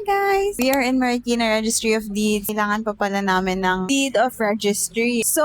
guys! We are in Marikina Registry of Deeds. Kailangan pa pala namin ng deed of registry. So,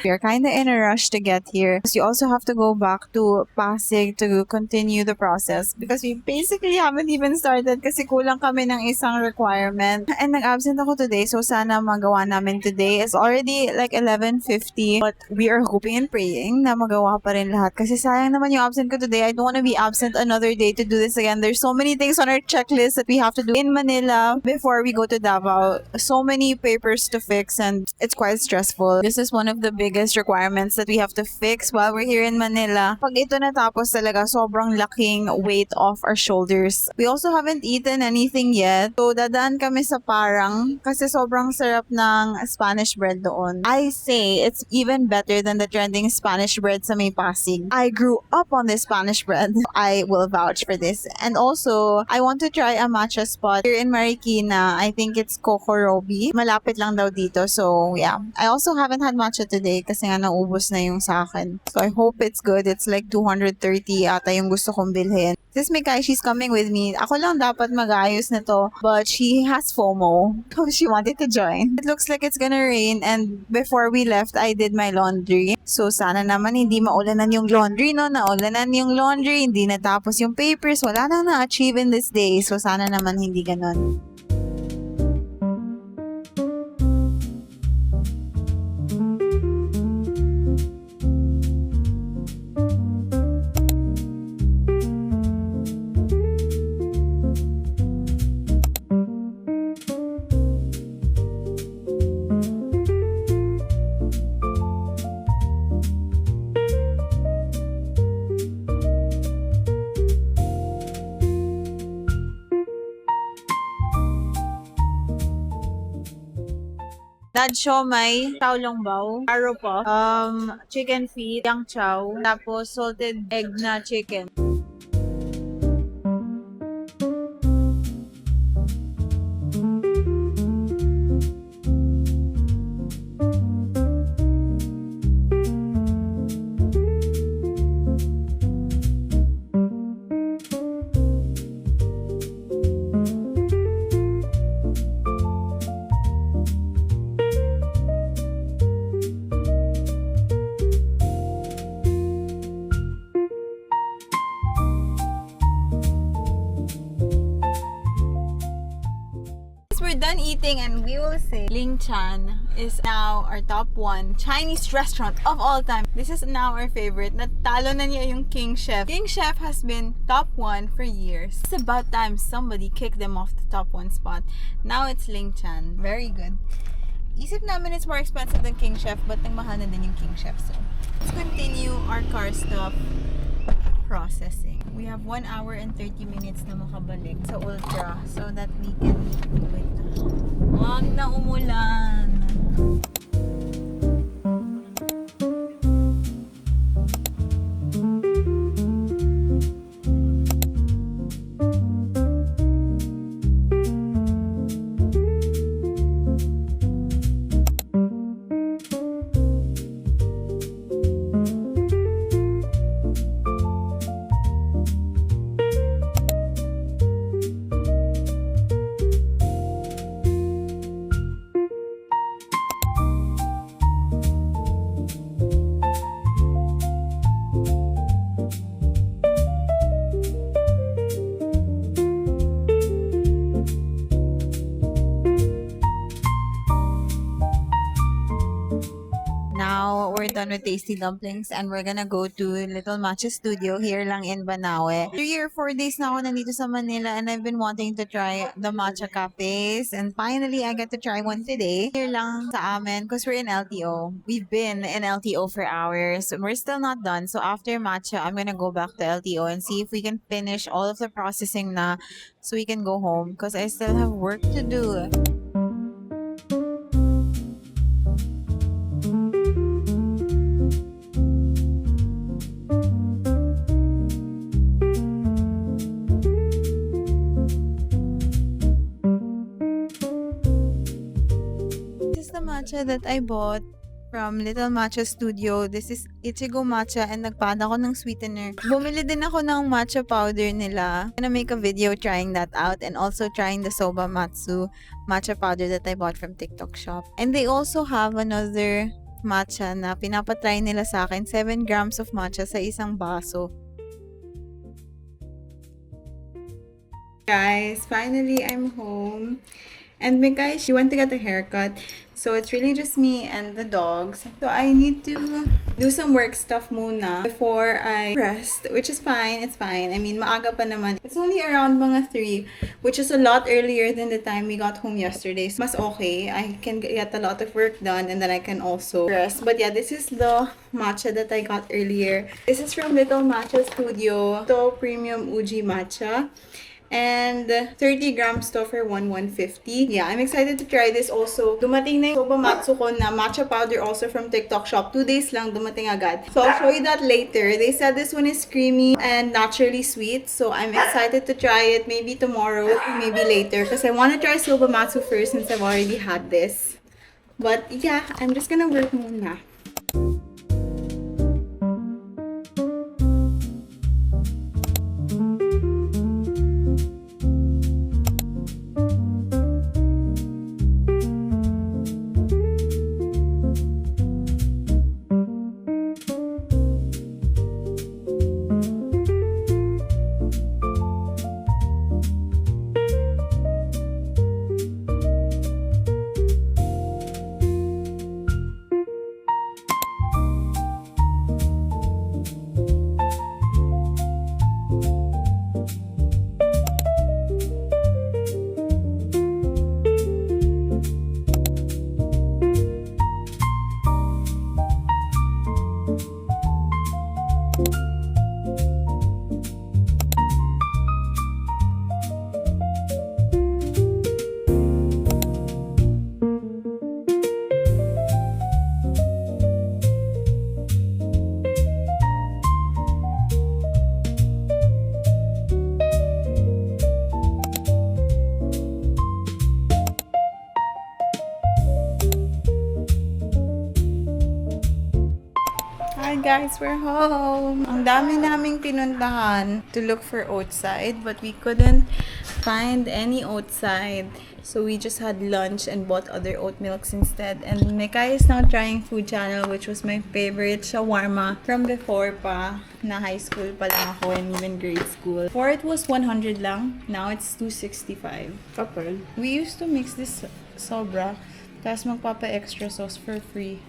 we are kind of in a rush to get here. You also have to go back to Pasig to continue the process because we basically haven't even started kasi kulang kami ng isang requirement. And nag-absent ako today, so sana magawa namin today. It's already like 11:50, but we are hoping and praying na magawa pa rin lahat kasi sayang naman yung absent ko today. I don't want to be absent another day to do this again. There's so many things on our checklist that we have to do in Manila before we go to Davao. So many papers to fix and it's quite stressful. This is one of the biggest requirements that we have to fix while we're here in Manila. Pag ito natapos talaga, sobrang laking weight off our shoulders. We also haven't eaten anything yet. So dadaan kami sa Parang kasi sobrang sarap ng Spanish bread doon. I say it's even better than the trending Spanish bread sa may Pasig. I grew up on this Spanish bread. I will vouch for this. And also, I want to try a matcha spot here in Marikina. I think it's Kokorobi. Malapit lang daw dito. So, yeah. I also haven't had matcha today kasi nga naubos na yung sa akin. So, I hope it's good. It's like 230 ata yung gusto kong bilhin. Sis Mikay, she's coming with me. Ako lang dapat mag-ayos na to. But she has FOMO. So, she wanted to join. It looks like it's gonna rain. And before we left, I did my laundry. So, sana naman hindi maulanan yung laundry, no? Naulanan yung laundry, hindi natapos yung papers. Wala na na-achieve in this day. So, sana naman hindi ganon. Dad siomai, chow long bao, taro po, chicken feet, yang chow, tapos salted egg na chicken. We're done eating and we will say Ling Chan is now our top 1 Chinese restaurant of all time. This is now our favorite. Natalo na niya yung King Chef. King Chef has been top 1 for years. It's about time somebody kicked them off the top 1 spot. Now it's Ling Chan. Very good. Isip namin it's more expensive than King Chef but nagmahal na din yung King Chef. So let's continue our car stuff processing. We have 1 hour and 30 minutes na makabalik sa Ultra so that we can do it. Wag na umulan. Now, we're done with Tasty Dumplings and we're gonna go to Little Matcha Studio here lang in Banawe. 3 or 4 days na ako nandito sa Manila and I've been wanting to try the matcha cafes and finally I get to try one today. Here lang sa amin because we're in LTO. We've been in LTO for hours. We're still not done. So after matcha, I'm gonna go back to LTO and see if we can finish all of the processing na so we can go home because I still have work to do. Matcha that I bought from Little Matcha Studio. This is Ichigo Matcha and nagpada ako ng sweetener. Bumili din ako ng matcha powder nila. I'm gonna make a video trying that out and also trying the Soba Matsu matcha powder that I bought from TikTok shop. And they also have another matcha na pinapatry nila sa akin. 7 grams of matcha sa isang baso. Guys, finally I'm home. And Mikay, she went to get a haircut. So it's really just me and the dogs. So I need to do some work stuff muna before I rest, which is fine. It's fine. I mean, maaga pa naman. It's only around mga 3, which is a lot earlier than the time we got home yesterday. So mas okay. I can get a lot of work done and then I can also rest. But yeah, this is the matcha that I got earlier. This is from Little Matcha Studio. Ito, Premium Uji Matcha. And 30 grams to for 150. Yeah, I'm excited to try this also. Dumating na yung Soba Matsu ko na matcha powder also from TikTok shop. 2 days lang, dumating agad. So I'll show you that later. They said this one is creamy and naturally sweet. So I'm excited to try it maybe tomorrow, maybe later. Because I want to try Soba Matsu first since I've already had this. But yeah, I'm just gonna work muna. Hi guys, we're home! Ang dami naming pinuntahan to look for outside, but we couldn't find any outside. So we just had lunch and bought other oat milks instead. And Mikay is now trying Food Channel, which was my favorite shawarma from before pa, na high school pa lang ako and even grade school. Before it was 100 lang, now it's 265. Kapal. We used to mix this sobra, tapos magpapa-extra sauce for free.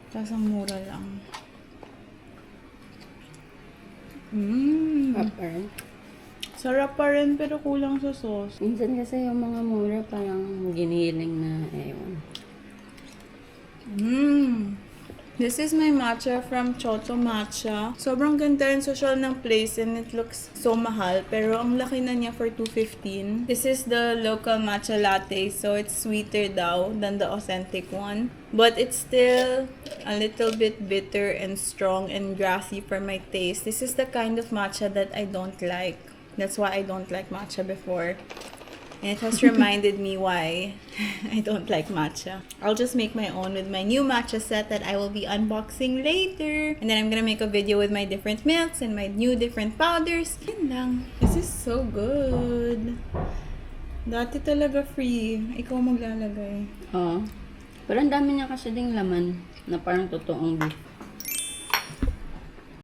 Tapos ang mura lang. Kapal. Sarap pa rin pero kulang sa sauce. Minsan kasi yung mga mura parang giniling na ewan. This is my matcha from Choto Matcha. Sobrang ganda and social ng place and it looks so mahal. Pero ang laki na niya for $2.15. This is the local matcha latte. So it's sweeter daw than the authentic one. But it's still a little bit bitter and strong and grassy for my taste. This is the kind of matcha that I don't like. That's why I don't like matcha before. And it has reminded me why I don't like matcha. I'll just make my own with my new matcha set that I will be unboxing later. And then I'm gonna make a video with my different milks and my new different powders. Yun lang. This is so good. Dati talaga free. Ikaw maglalagay. Oo. Pero ang dami niya kasi ding laman na parang totoong beef.